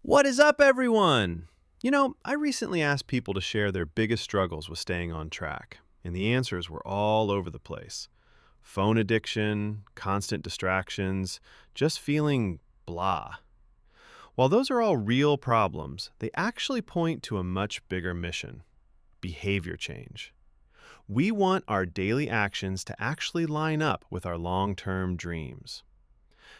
What is up, everyone? I recently asked people to share their biggest struggles with staying on track, and the answers were all over the place. Phone addiction, constant distractions, just feeling blah. While those are all real problems, they actually point to a much bigger mission: behavior change. We want our daily actions to actually line up with our long-term dreams.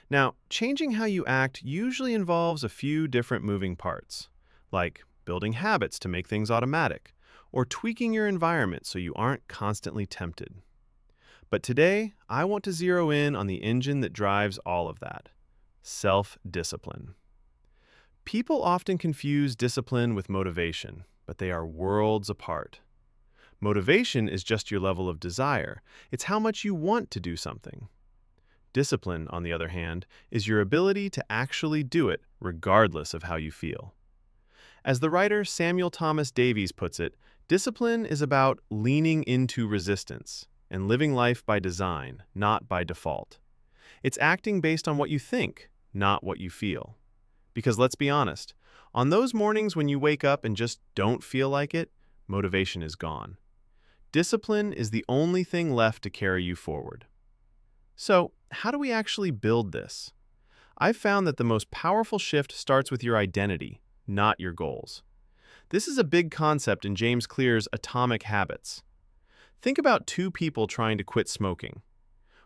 Now, changing how you act usually involves a few different moving parts, like building habits to make things automatic, or tweaking your environment so you aren't constantly tempted. But today, I want to zero in on the engine that drives all of that: self-discipline. People often confuse discipline with motivation, but they are worlds apart. Motivation is just your level of desire. It's how much you want to do something. Discipline, on the other hand, is your ability to actually do it regardless of how you feel. As the writer Samuel Thomas Davies puts it, discipline is about leaning into resistance and living life by design, not by default. It's acting based on what you think, not what you feel. Because let's be honest, on those mornings when you wake up and just don't feel like it, motivation is gone. Discipline is the only thing left to carry you forward. So, how do we actually build this? I've found that the most powerful shift starts with your identity, not your goals. This is a big concept in James Clear's Atomic Habits. Think about two people trying to quit smoking.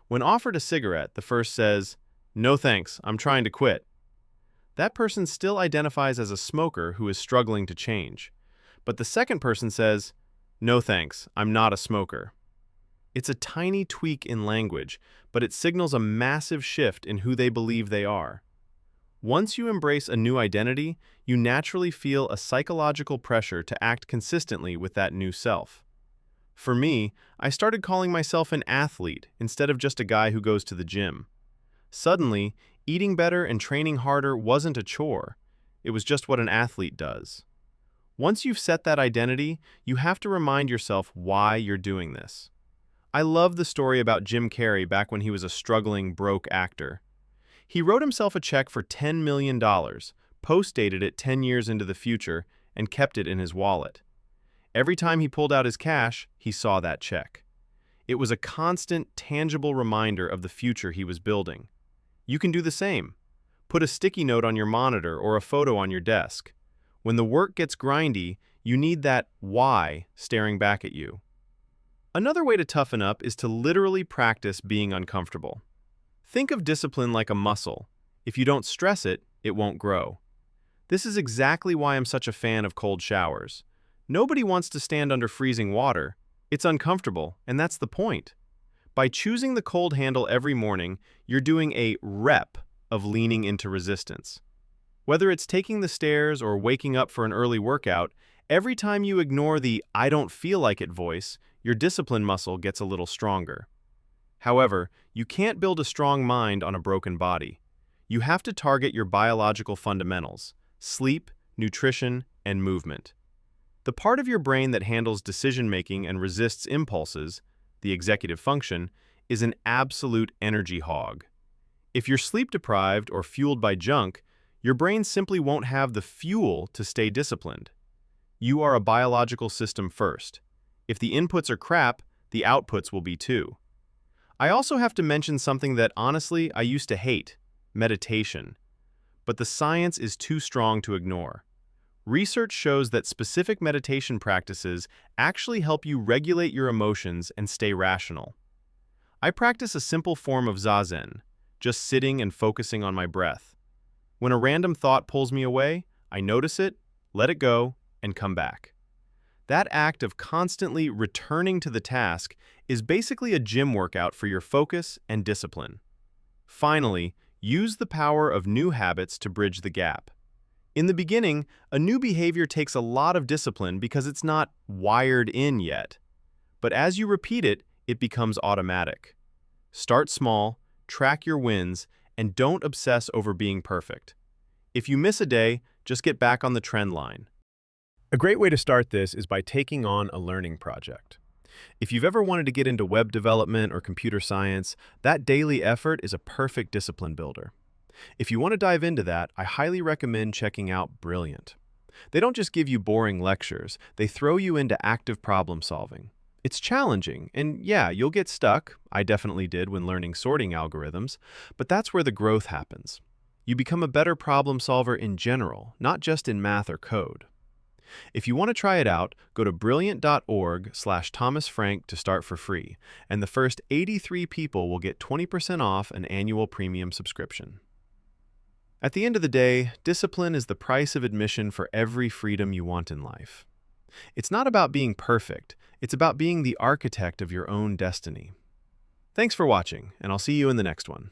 When offered a cigarette, the first says, "No thanks, I'm trying to quit." That person still identifies as a smoker who is struggling to change. But the second person says, "No thanks, I'm not a smoker." It's a tiny tweak in language, but it signals a massive shift in who they believe they are. Once you embrace a new identity, you naturally feel a psychological pressure to act consistently with that new self. For me, I started calling myself an athlete instead of just a guy who goes to the gym. Suddenly, eating better and training harder wasn't a chore. It was just what an athlete does. Once you've set that identity, you have to remind yourself why you're doing this. I love the story about Jim Carrey back when he was a struggling, broke actor. He wrote himself a check for $10 million, post-dated it 10 years into the future, and kept it in his wallet. Every time he pulled out his cash, he saw that check. It was a constant, tangible reminder of the future he was building. You can do the same. Put a sticky note on your monitor or a photo on your desk. When the work gets grindy, you need that why staring back at you. Another way to toughen up is to literally practice being uncomfortable. Think of discipline like a muscle. If you don't stress it, it won't grow. This is exactly why I'm such a fan of cold showers. Nobody wants to stand under freezing water. It's uncomfortable, and that's the point. By choosing the cold handle every morning, you're doing a rep of leaning into resistance. Whether it's taking the stairs or waking up for an early workout, every time you ignore the "I don't feel like it" voice, your discipline muscle gets a little stronger. However, you can't build a strong mind on a broken body. You have to target your biological fundamentals: sleep, nutrition, and movement. The part of your brain that handles decision-making and resists impulses, the executive function, is an absolute energy hog. If you're sleep-deprived or fueled by junk, your brain simply won't have the fuel to stay disciplined. You are a biological system first. If the inputs are crap, the outputs will be too. I also have to mention something that honestly I used to hate: meditation. But the science is too strong to ignore. Research shows that specific meditation practices actually help you regulate your emotions and stay rational. I practice a simple form of zazen, just sitting and focusing on my breath. When a random thought pulls me away, I notice it, let it go, and come back. That act of constantly returning to the task is basically a gym workout for your focus and discipline. Finally, use the power of new habits to bridge the gap. In the beginning, a new behavior takes a lot of discipline because it's not wired in yet. But as you repeat it, it becomes automatic. Start small, track your wins, and don't obsess over being perfect. If you miss a day, just get back on the trend line. A great way to start this is by taking on a learning project. If you've ever wanted to get into web development or computer science, that daily effort is a perfect discipline builder. If you want to dive into that, I highly recommend checking out Brilliant. They don't just give you boring lectures, they throw you into active problem solving. It's challenging, and yeah, you'll get stuck. I definitely did when learning sorting algorithms, but that's where the growth happens. You become a better problem solver in general, not just in math or code. If you want to try it out, go to brilliant.org/Thomas Frank to start for free, and the first 83 people will get 20% off an annual premium subscription. At the end of the day, discipline is the price of admission for every freedom you want in life. It's not about being perfect, it's about being the architect of your own destiny. Thanks for watching, and I'll see you in the next one.